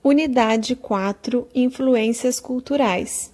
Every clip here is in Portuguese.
Unidade 4 Influências culturais.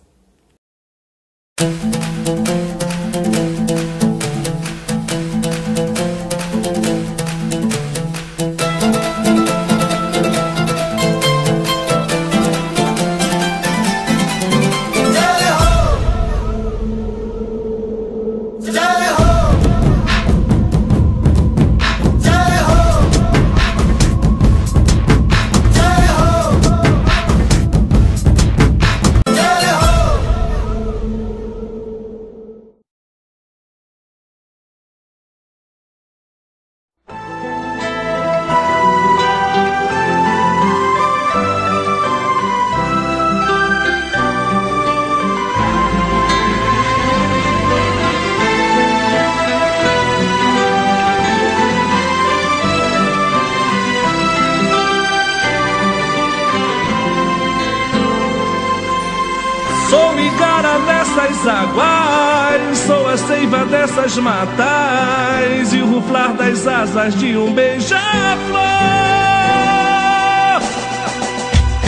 Sou igara dessas águas, sou a seiva dessas matas e o ruflar das asas de um beija-flor.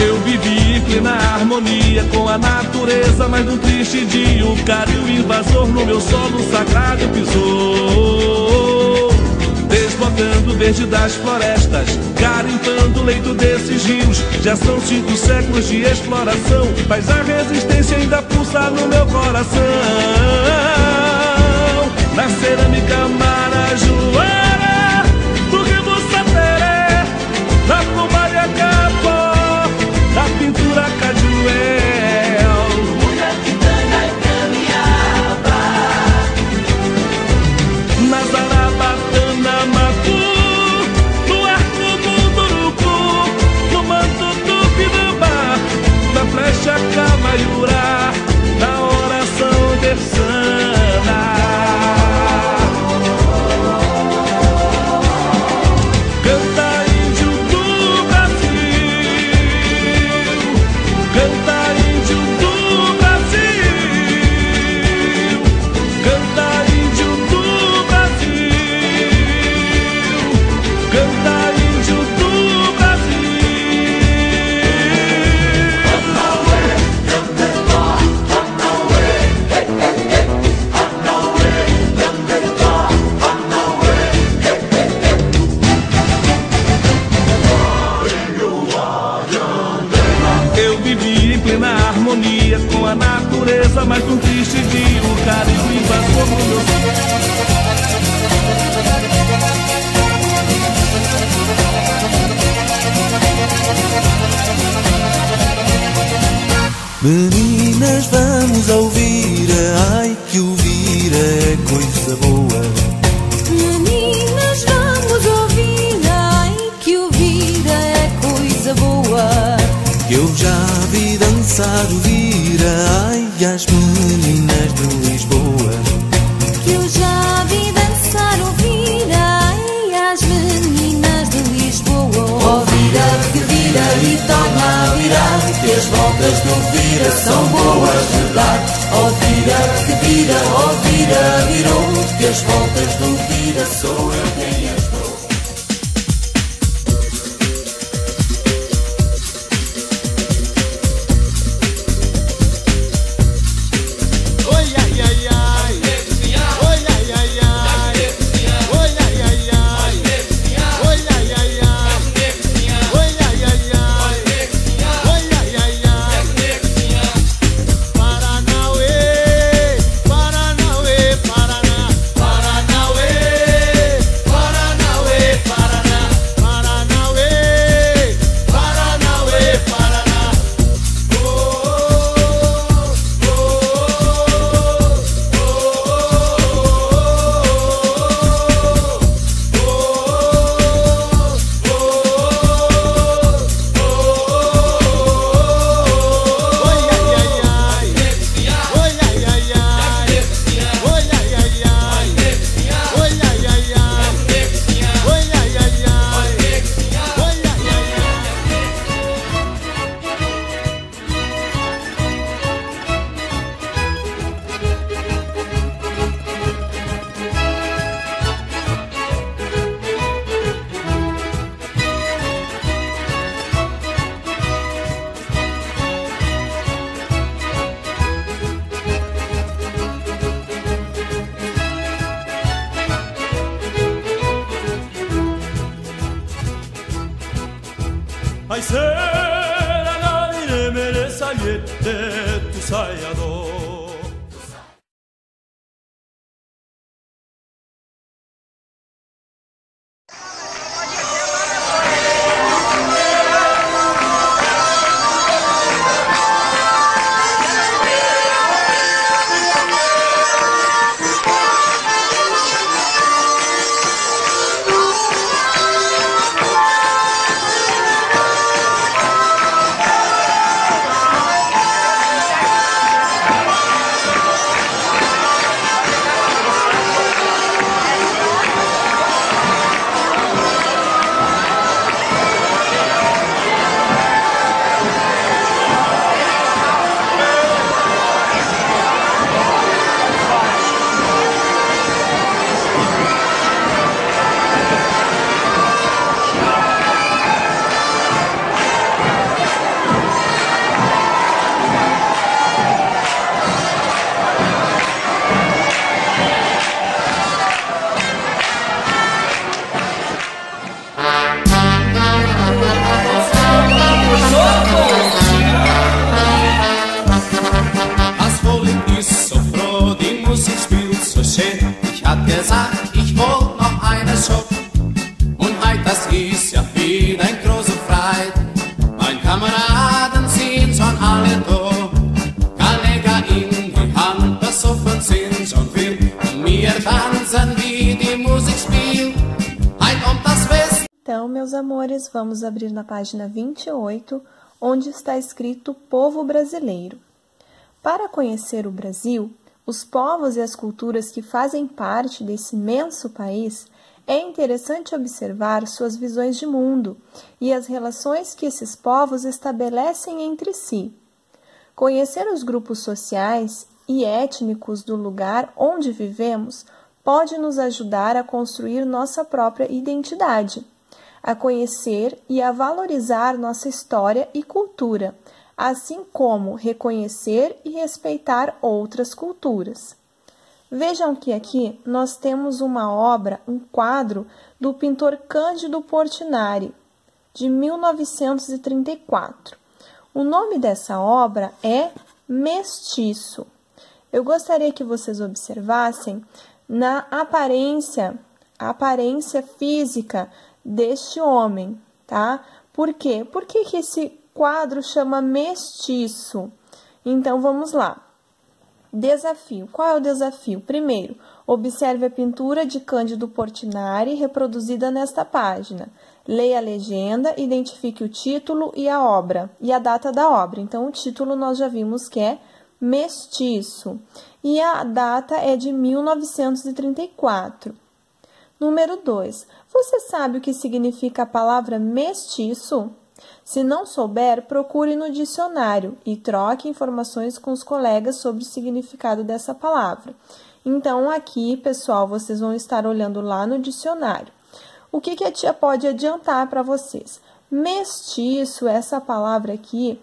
Eu vivi em plena harmonia com a natureza, mas num triste dia o cario invasor no meu solo sagrado pisou, desbotando o verde das florestas, garimpando o leito desses rios. Já são 5 séculos de exploração, mas a resistência ainda pulsa no meu coração. Na cerâmica marajoara, do rio Sateré, da Pombalha Capó, da pintura Cajuel, Mulher Quitanda e Camiaba, na Zarabatana Mapu, no arco Munduruku, no manto Tupinambá, na flecha Camaiurá, na oração terçana. Canta índio do Brasil, canta índio do Brasil, canta índio do Brasil, canta índio do Brasil. Eu vivi em plena harmonia com a natureza, mas num triste dia o carinho invasou no meu Meninas, vamos ouvir, ai que ouvir é coisa boa. Meninas, vamos ouvir, ai que ouvir é coisa boa. Eu já vi dançar ouvir, ai as meninas de Lisboa. Que eu já vi dançar ouvir, ai as meninas de Lisboa. ó vira que vira e torna a virar, que as voltas do vira são boas de dar. Ó vira que vira, ó vira virou, que as voltas do vira sou eu quem as dou. Paranauê, Paraná, Paranauê, Mere mere sayette tu sayado. Então, meus amores, vamos abrir na página 28, onde está escrito Povo Brasileiro. Para conhecer o Brasil, os povos e as culturas que fazem parte desse imenso país, é interessante observar suas visões de mundo e as relações que esses povos estabelecem entre si. Conhecer os grupos sociais e étnicos do lugar onde vivemos pode nos ajudar a construir nossa própria identidade, a conhecer e a valorizar nossa história e cultura, assim como reconhecer e respeitar outras culturas. Vejam que aqui nós temos uma obra, um quadro do pintor Cândido Portinari, de 1934. O nome dessa obra é Mestiço. Eu gostaria que vocês observassem na aparência física deste homem, tá? Por quê? Por que esse quadro chama Mestiço? Então, vamos lá. Desafio. Qual é o desafio? Primeiro, observe a pintura de Cândido Portinari reproduzida nesta página. Leia a legenda, identifique o título e a obra, e a data da obra. Então, o título nós já vimos que é Mestiço, e a data é de 1934. Número 2. Você sabe o que significa a palavra mestiço? Se não souber, procure no dicionário e troque informações com os colegas sobre o significado dessa palavra. Então, aqui, pessoal, vocês vão estar olhando lá no dicionário. O que a tia pode adiantar para vocês? Mestiço, essa palavra aqui,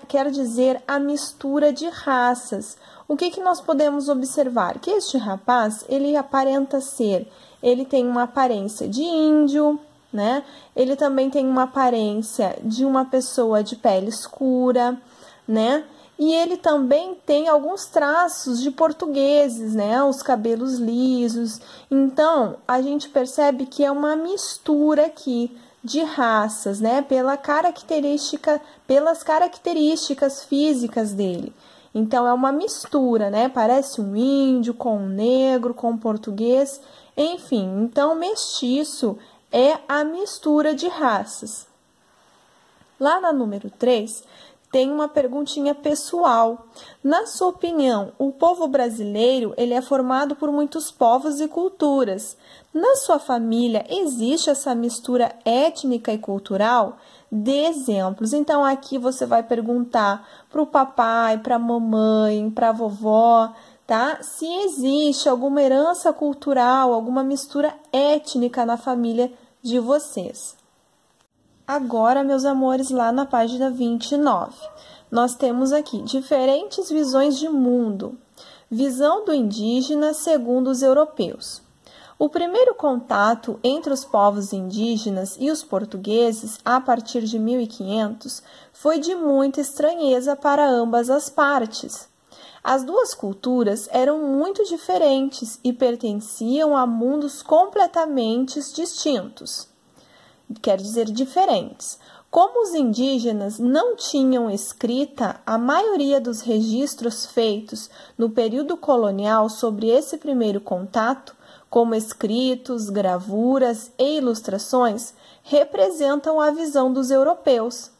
quer dizer a mistura de raças. O que nós podemos observar? Que este rapaz, ele aparenta ser, ele tem uma aparência de índio, né? Ele também tem uma aparência de uma pessoa de pele escura, né? E ele também tem alguns traços de portugueses, né? Os cabelos lisos. Então, a gente percebe que é uma mistura aqui de raças, né? Pelas características físicas dele. Então, é uma mistura, né? Parece um índio com um negro, com um português, enfim. Então, mestiço é a mistura de raças. Lá na número 3, tem uma perguntinha pessoal. Na sua opinião, o povo brasileiro ele é formado por muitos povos e culturas. Na sua família, existe essa mistura étnica e cultural? Dê exemplos. Então, aqui você vai perguntar para o papai, para a mamãe, para a vovó, tá? Se existe alguma herança cultural, alguma mistura étnica na família de vocês. Agora, meus amores, lá na página 29, nós temos aqui diferentes visões de mundo. Visão do indígena segundo os europeus. O primeiro contato entre os povos indígenas e os portugueses, a partir de 1500, foi de muita estranheza para ambas as partes. As duas culturas eram muito diferentes e pertenciam a mundos completamente distintos, quer dizer, diferentes. Como os indígenas não tinham escrita, a maioria dos registros feitos no período colonial sobre esse primeiro contato, como escritos, gravuras e ilustrações, representam a visão dos europeus.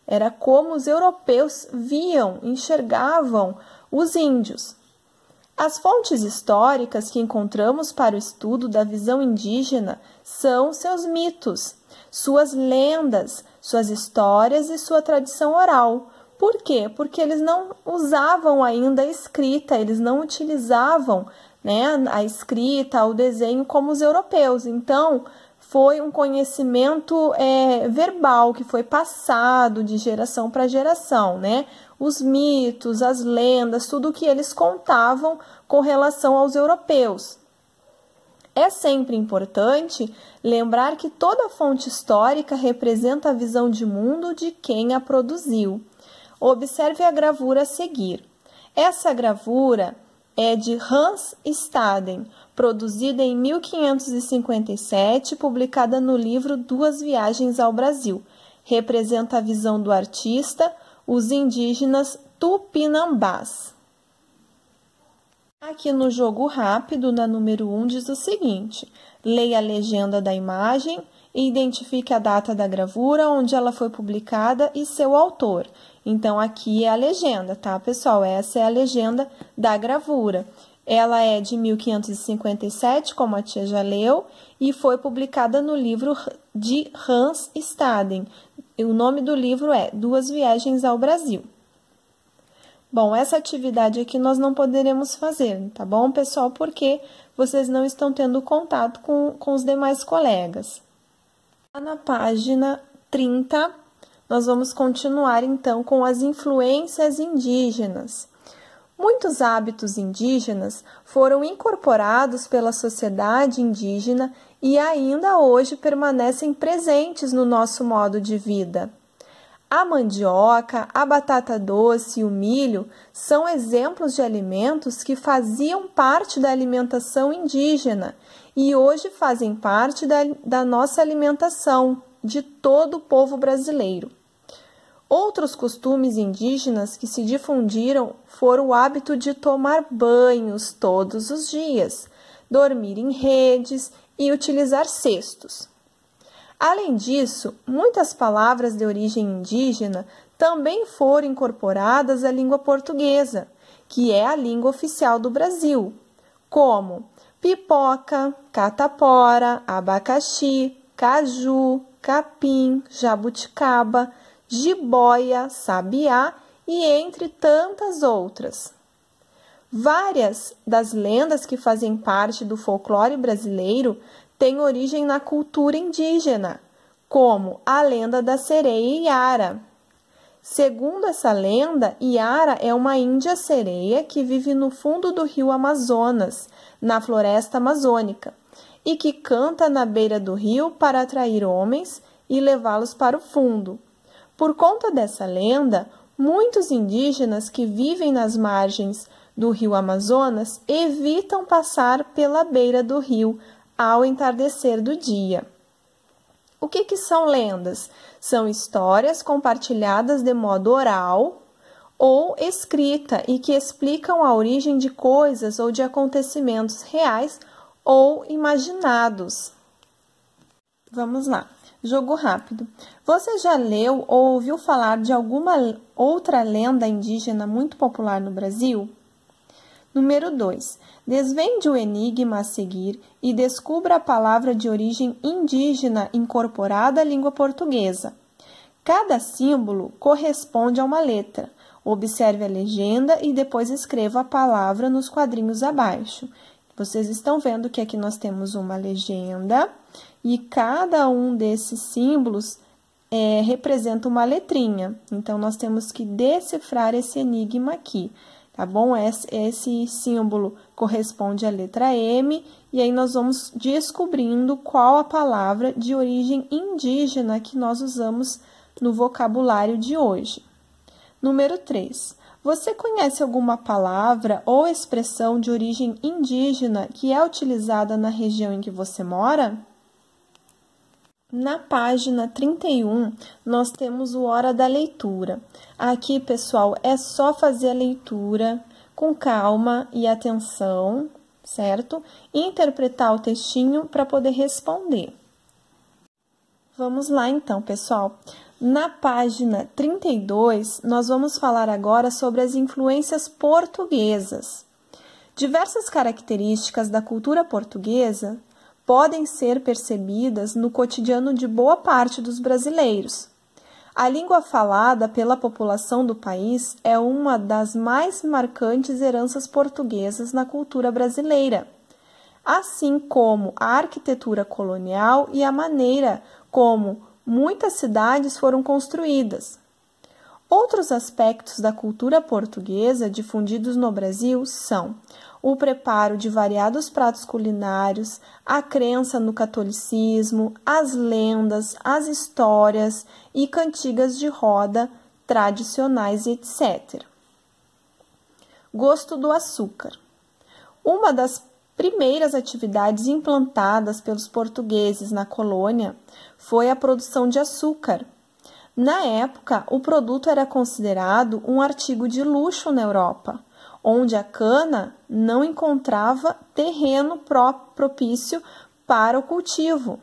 Era como os europeus viam, enxergavam os índios. As fontes históricas que encontramos para o estudo da visão indígena são seus mitos, suas lendas, suas histórias e sua tradição oral. Por quê? Porque eles não usavam ainda a escrita, eles não utilizavam, a escrita, o desenho como os europeus. Então, foi um conhecimento verbal que foi passado de geração para geração, Os mitos, as lendas, tudo o que eles contavam com relação aos europeus. É sempre importante lembrar que toda fonte histórica representa a visão de mundo de quem a produziu. Observe a gravura a seguir. Essa gravura é de Hans Staden, produzida em 1557, publicada no livro Duas Viagens ao Brasil. Representa a visão do artista, os indígenas tupinambás. Aqui no jogo rápido, na número 1, diz o seguinte: leia a legenda da imagem e identifique a data da gravura, onde ela foi publicada e seu autor. Então, aqui é a legenda, tá, pessoal? Essa é a legenda da gravura. Ela é de 1557, como a tia já leu, e foi publicada no livro de Hans Staden. O nome do livro é Duas Viagens ao Brasil. Bom, essa atividade aqui nós não poderemos fazer, tá bom, pessoal? Porque vocês não estão tendo contato com os demais colegas. Na página 30, nós vamos continuar, então, com as influências indígenas. Muitos hábitos indígenas foram incorporados pela sociedade indígena e ainda hoje permanecem presentes no nosso modo de vida. A mandioca, a batata doce e o milho são exemplos de alimentos que faziam parte da alimentação indígena e hoje fazem parte da nossa alimentação, de todo o povo brasileiro. Outros costumes indígenas que se difundiram foram o hábito de tomar banhos todos os dias, dormir em redes e utilizar cestos. Além disso, muitas palavras de origem indígena também foram incorporadas à língua portuguesa, que é a língua oficial do Brasil, como pipoca, catapora, abacaxi, caju, capim, jabuticaba, jiboia, sabiá e entre tantas outras. Várias das lendas que fazem parte do folclore brasileiro têm origem na cultura indígena, como a lenda da sereia Iara. Segundo essa lenda, Iara é uma índia sereia que vive no fundo do rio Amazonas, na floresta amazônica, e que canta na beira do rio para atrair homens e levá-los para o fundo. Por conta dessa lenda, muitos indígenas que vivem nas margens do rio Amazonas evitam passar pela beira do rio ao entardecer do dia. O que são lendas? São histórias compartilhadas de modo oral ou escrita e que explicam a origem de coisas ou de acontecimentos reais ou imaginados. Vamos lá. Jogo rápido. Você já leu ou ouviu falar de alguma outra lenda indígena muito popular no Brasil? Número 2. Desvende o enigma a seguir e descubra a palavra de origem indígena incorporada à língua portuguesa. Cada símbolo corresponde a uma letra. Observe a legenda e depois escreva a palavra nos quadrinhos abaixo. Vocês estão vendo que aqui nós temos uma legenda e cada um desses símbolos representa uma letrinha. Então, nós temos que decifrar esse enigma aqui. tá bom? Esse símbolo corresponde à letra M, e aí nós vamos descobrindo qual a palavra de origem indígena que nós usamos no vocabulário de hoje. Número 3. Você conhece alguma palavra ou expressão de origem indígena que é utilizada na região em que você mora? Na página 31, nós temos o Hora da Leitura. Aqui, pessoal, é só fazer a leitura com calma e atenção, certo? E interpretar o textinho para poder responder. Vamos lá, então, pessoal. Na página 32, nós vamos falar agora sobre as influências portuguesas. Diversas características da cultura portuguesa podem ser percebidas no cotidiano de boa parte dos brasileiros. A língua falada pela população do país é uma das mais marcantes heranças portuguesas na cultura brasileira, assim como a arquitetura colonial e a maneira como muitas cidades foram construídas. Outros aspectos da cultura portuguesa difundidos no Brasil são o preparo de variados pratos culinários, a crença no catolicismo, as lendas, as histórias e cantigas de roda tradicionais, etc. Gosto do açúcar. Uma das primeiras atividades implantadas pelos portugueses na colônia foi a produção de açúcar. Na época, o produto era considerado um artigo de luxo na Europa, onde a cana não encontrava terreno propício para o cultivo.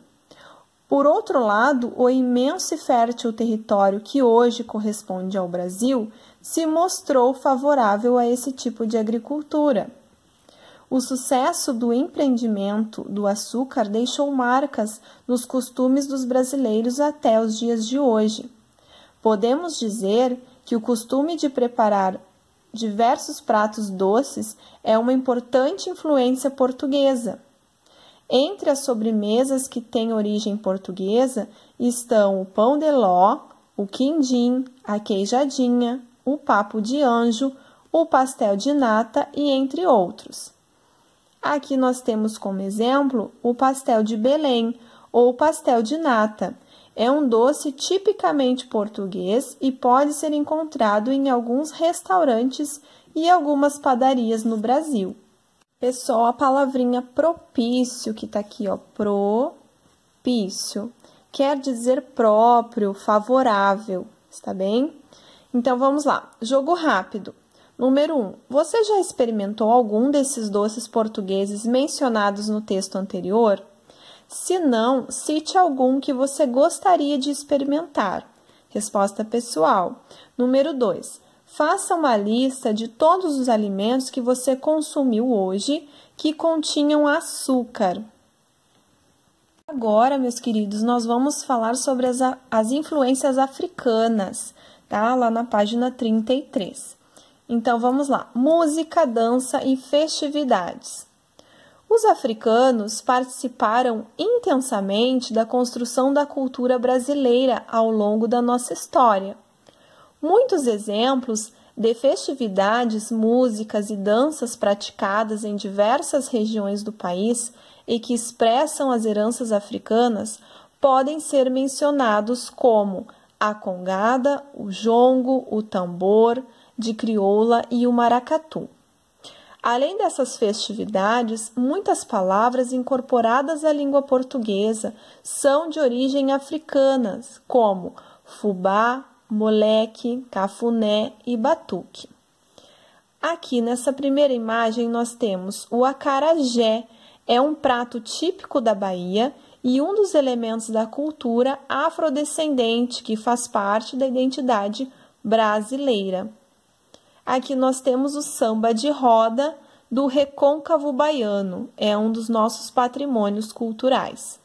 Por outro lado, o imenso e fértil território que hoje corresponde ao Brasil se mostrou favorável a esse tipo de agricultura. O sucesso do empreendimento do açúcar deixou marcas nos costumes dos brasileiros até os dias de hoje. Podemos dizer que o costume de preparar diversos pratos doces é uma importante influência portuguesa. Entre as sobremesas que têm origem portuguesa estão o pão de ló, o quindim, a queijadinha, o papo de anjo, o pastel de nata e entre outros. Aqui nós temos como exemplo o pastel de Belém ou pastel de nata. É um doce tipicamente português e pode ser encontrado em alguns restaurantes e algumas padarias no Brasil. Pessoal, a palavrinha propício, que está aqui, ó, propício, quer dizer próprio, favorável, está bem? Então, vamos lá. Jogo rápido. Número 1. Você já experimentou algum desses doces portugueses mencionados no texto anterior? Se não, cite algum que você gostaria de experimentar. Resposta pessoal. Número 2. Faça uma lista de todos os alimentos que você consumiu hoje que continham açúcar. Agora, meus queridos, nós vamos falar sobre as influências africanas, tá? Lá na página 33. Então, vamos lá. Música, dança e festividades. Os africanos participaram intensamente da construção da cultura brasileira ao longo da nossa história. Muitos exemplos de festividades, músicas e danças praticadas em diversas regiões do país e que expressam as heranças africanas podem ser mencionados como a congada, o jongo, o tambor de crioula e o maracatu. Além dessas festividades, muitas palavras incorporadas à língua portuguesa são de origem africana, como fubá, moleque, cafuné e batuque. Aqui nessa primeira imagem nós temos o acarajé, é um prato típico da Bahia e um dos elementos da cultura afrodescendente que faz parte da identidade brasileira. Aqui nós temos o samba de roda do Recôncavo Baiano, é um dos nossos patrimônios culturais.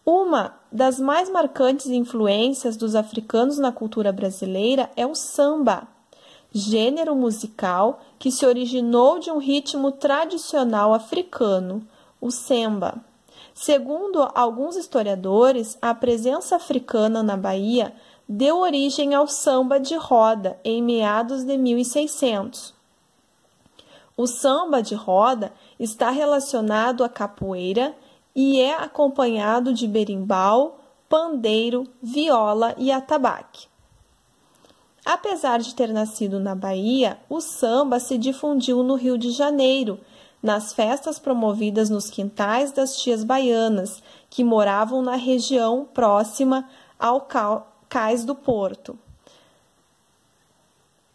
Uma das mais marcantes influências dos africanos na cultura brasileira é o samba, gênero musical que se originou de um ritmo tradicional africano, o semba. Segundo alguns historiadores, a presença africana na Bahia deu origem ao samba de roda em meados de 1600. O samba de roda está relacionado à capoeira e é acompanhado de berimbau, pandeiro, viola e atabaque. Apesar de ter nascido na Bahia, o samba se difundiu no Rio de Janeiro, nas festas promovidas nos quintais das tias baianas, que moravam na região próxima ao Cais do Porto,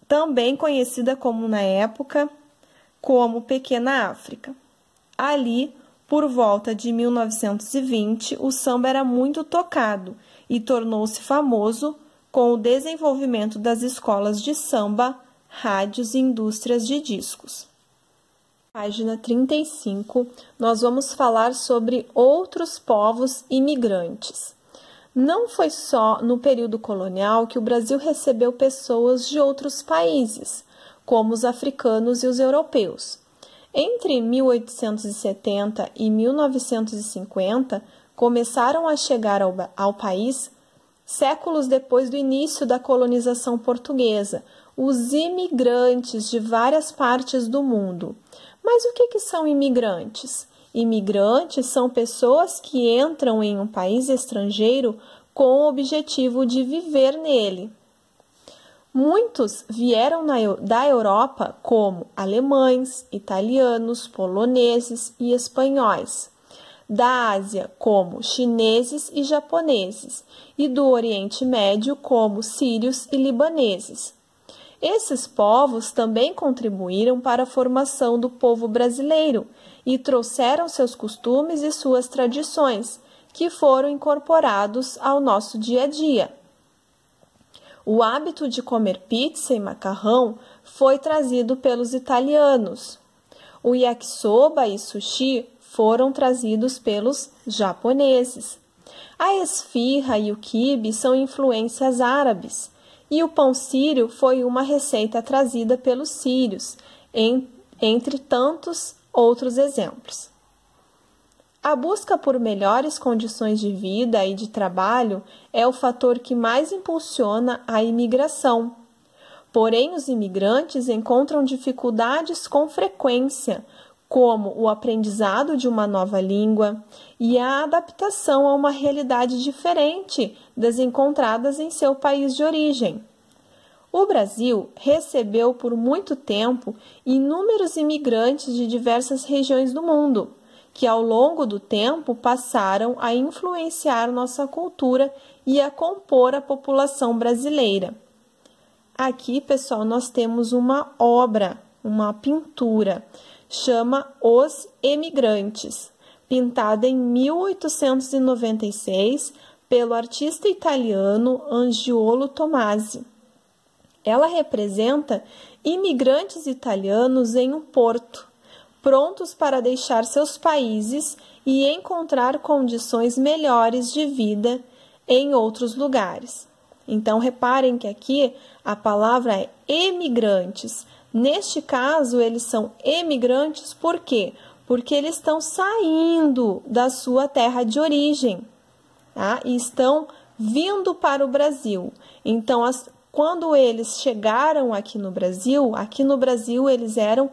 também conhecida como na época como Pequena África. Ali, por volta de 1920, o samba era muito tocado e tornou-se famoso com o desenvolvimento das escolas de samba, rádios e indústrias de discos. Página 35, nós vamos falar sobre outros povos imigrantes. Não foi só no período colonial que o Brasil recebeu pessoas de outros países, como os africanos e os europeus. Entre 1870 e 1950, começaram a chegar ao país, séculos depois do início da colonização portuguesa, os imigrantes de várias partes do mundo. Mas o que são imigrantes? Imigrantes são pessoas que entram em um país estrangeiro com o objetivo de viver nele. Muitos vieram da Europa como alemães, italianos, poloneses e espanhóis. Da Ásia como chineses e japoneses. E do Oriente Médio como sírios e libaneses. Esses povos também contribuíram para a formação do povo brasileiro e trouxeram seus costumes e suas tradições, que foram incorporados ao nosso dia a dia. O hábito de comer pizza e macarrão foi trazido pelos italianos. O yakisoba e sushi foram trazidos pelos japoneses. A esfirra e o quibe são influências árabes. E o pão sírio foi uma receita trazida pelos sírios, entre tantos outros exemplos. A busca por melhores condições de vida e de trabalho é o fator que mais impulsiona a imigração. Porém, os imigrantes encontram dificuldades com frequência, como o aprendizado de uma nova língua e a adaptação a uma realidade diferente das encontradas em seu país de origem. O Brasil recebeu por muito tempo inúmeros imigrantes de diversas regiões do mundo, que ao longo do tempo passaram a influenciar nossa cultura e a compor a população brasileira. Aqui, pessoal, nós temos uma obra, uma pintura, chama Os Emigrantes, pintada em 1896 pelo artista italiano Angiolo Tomasi. Ela representa imigrantes italianos em um porto, prontos para deixar seus países e encontrar condições melhores de vida em outros lugares. Então, reparem que aqui a palavra é emigrantes. Neste caso, eles são emigrantes por quê? Porque eles estão saindo da sua terra de origem, tá? E estão vindo para o Brasil. Então, quando eles chegaram aqui no Brasil eles eram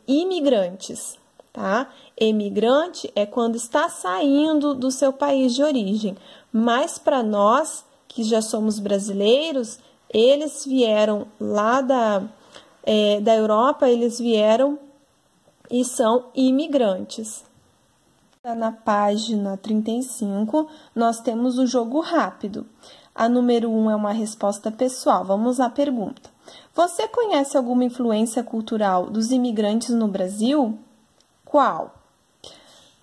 imigrantes, tá? Emigrante é quando está saindo do seu país de origem. Mas para nós, que já somos brasileiros, eles vieram lá da Europa, eles vieram e são imigrantes. Na página 35, nós temos o jogo rápido. A número 1 é uma resposta pessoal. Vamos à pergunta. Você conhece alguma influência cultural dos imigrantes no Brasil? Qual?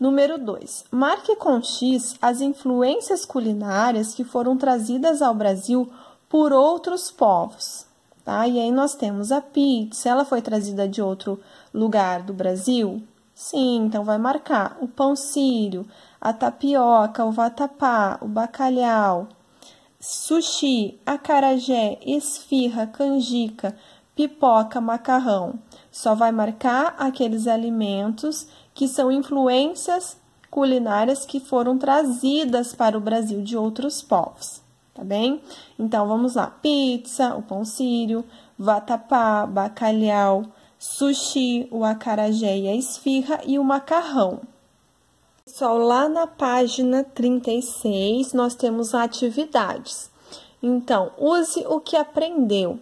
Número 2. Marque com X as influências culinárias que foram trazidas ao Brasil por outros povos. Tá? E aí nós temos a pizza. Ela foi trazida de outro lugar do Brasil? Sim, então vai marcar o pão sírio, a tapioca, o vatapá, o bacalhau, sushi, acarajé, esfirra, canjica, pipoca, macarrão. Só vai marcar aqueles alimentos que são influências culinárias que foram trazidas para o Brasil de outros povos, tá bem? Então, vamos lá. Pizza, o pão sírio, vatapá, bacalhau, sushi, o acarajé e a esfirra e o macarrão. Pessoal, lá na página 36 nós temos atividades. Então, use o que aprendeu.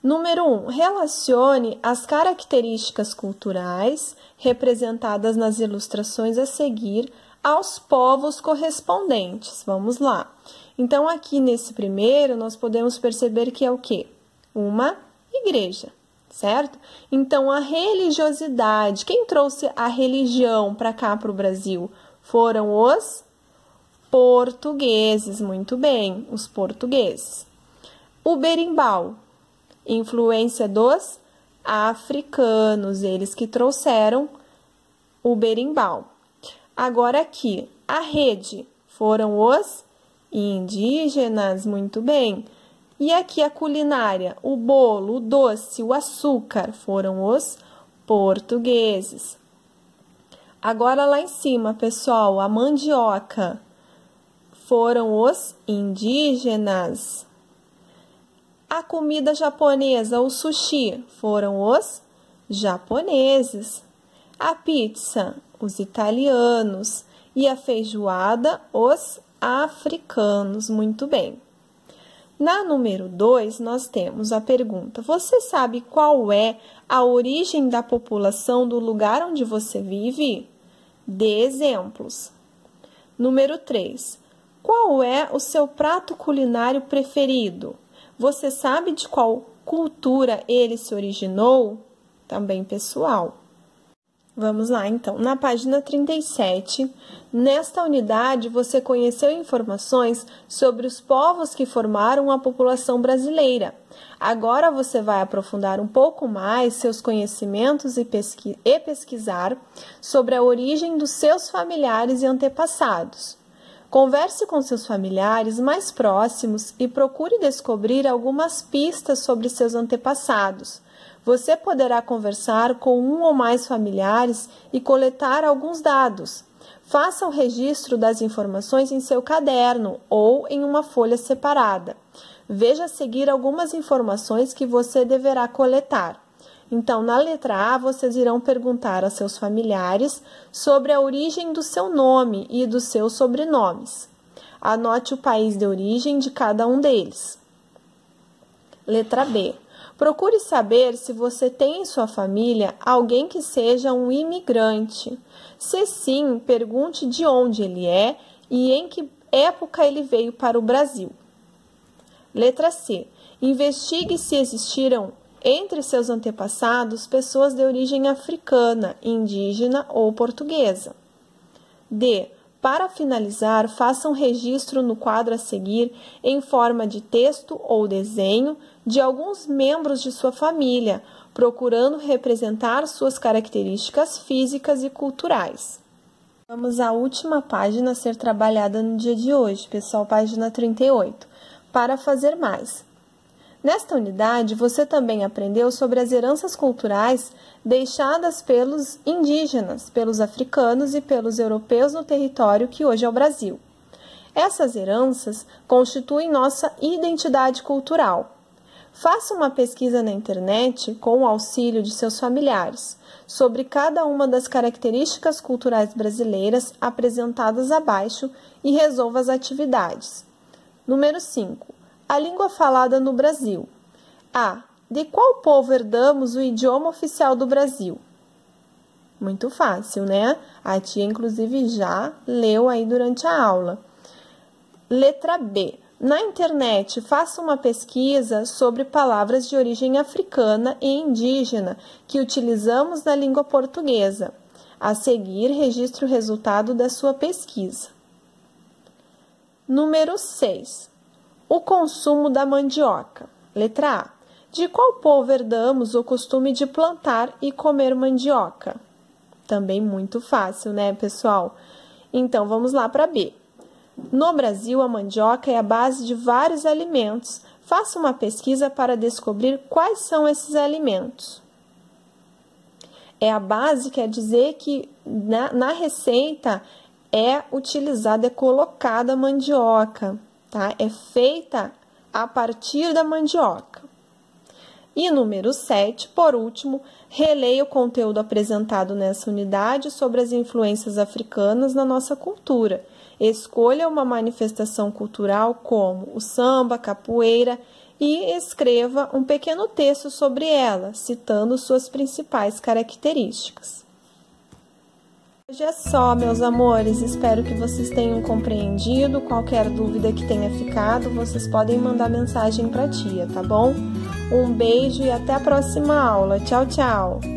Número 1, relacione as características culturais representadas nas ilustrações a seguir aos povos correspondentes. Vamos lá. Então, aqui nesse primeiro, nós podemos perceber que é o quê? Uma igreja, certo? Então, a religiosidade, quem trouxe a religião para cá, para o Brasil? Foram os portugueses, muito bem, os portugueses. O berimbau, influência dos africanos, eles que trouxeram o berimbau. Agora aqui, a rede, foram os indígenas, muito bem. E aqui a culinária, o bolo, o doce, o açúcar, foram os portugueses. Agora lá em cima, pessoal, a mandioca, foram os indígenas. A comida japonesa, o sushi, foram os japoneses. A pizza, os italianos. E a feijoada, os africanos. Muito bem. Na número 2, nós temos a pergunta: você sabe qual é a origem da população do lugar onde você vive? Dê exemplos. Número 3, qual é o seu prato culinário preferido? Você sabe de qual cultura ele se originou? Também pessoal. Vamos lá, então. Na página 37, nesta unidade, você conheceu informações sobre os povos que formaram a população brasileira. Agora você vai aprofundar um pouco mais seus conhecimentos e pesquisar sobre a origem dos seus familiares e antepassados. Converse com seus familiares mais próximos e procure descobrir algumas pistas sobre seus antepassados. Você poderá conversar com um ou mais familiares e coletar alguns dados. Faça o registro das informações em seu caderno ou em uma folha separada. Veja a seguir algumas informações que você deverá coletar. Então, na letra A, vocês irão perguntar a seus familiares sobre a origem do seu nome e dos seus sobrenomes. Anote o país de origem de cada um deles. Letra B. Procure saber se você tem em sua família alguém que seja um imigrante. Se sim, pergunte de onde ele é e em que época ele veio para o Brasil. Letra C. Investigue se existiram entre seus antepassados pessoas de origem africana, indígena ou portuguesa. D. Para finalizar, faça um registro no quadro a seguir em forma de texto ou desenho de alguns membros de sua família, procurando representar suas características físicas e culturais. Vamos à última página a ser trabalhada no dia de hoje, pessoal, página 38. Para fazer mais. Nesta unidade, você também aprendeu sobre as heranças culturais deixadas pelos indígenas, pelos africanos e pelos europeus no território que hoje é o Brasil. Essas heranças constituem nossa identidade cultural. Faça uma pesquisa na internet com o auxílio de seus familiares sobre cada uma das características culturais brasileiras apresentadas abaixo e resolva as atividades. Número 5. A língua falada no Brasil. A. De qual povo herdamos o idioma oficial do Brasil? Muito fácil, né? A tia, inclusive, já leu aí durante a aula. Letra B. Na internet, faça uma pesquisa sobre palavras de origem africana e indígena que utilizamos na língua portuguesa. A seguir, registre o resultado da sua pesquisa. Número 6. O consumo da mandioca. Letra A. De qual povo herdamos o costume de plantar e comer mandioca? Também muito fácil, né, pessoal? Então, vamos lá para B. No Brasil, a mandioca é a base de vários alimentos. Faça uma pesquisa para descobrir quais são esses alimentos. É a base, quer dizer que na receita é utilizada, é colocada a mandioca. Tá? É feita a partir da mandioca. E número 7, por último, releia o conteúdo apresentado nessa unidade sobre as influências africanas na nossa cultura. Escolha uma manifestação cultural como o samba, a capoeira e escreva um pequeno texto sobre ela, citando suas principais características. Hoje é só, meus amores, espero que vocês tenham compreendido. Qualquer dúvida que tenha ficado, vocês podem mandar mensagem para a tia, tá bom? Um beijo e até a próxima aula. Tchau, tchau!